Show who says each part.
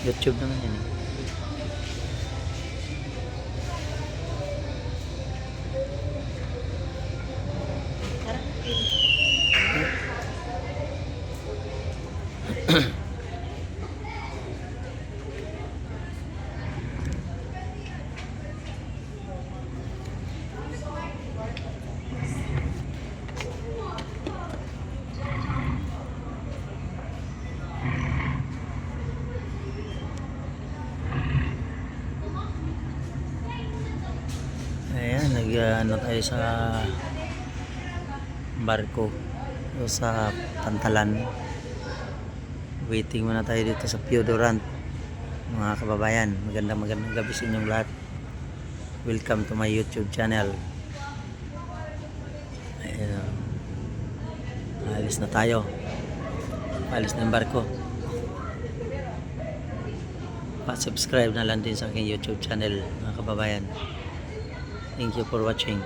Speaker 1: YouTube naman yan eh. Ayan, ano tayo sa barko o sa Pantalan. Waiting muna tayo dito sa Piodorant. Mga kababayan, magandang gabi sa inyong lahat. Welcome to my YouTube channel. Ayan, alis na tayo. Alis na yung barko. Pa-subscribe na lang din sa aking YouTube channel, mga kababayan. Thank you for watching.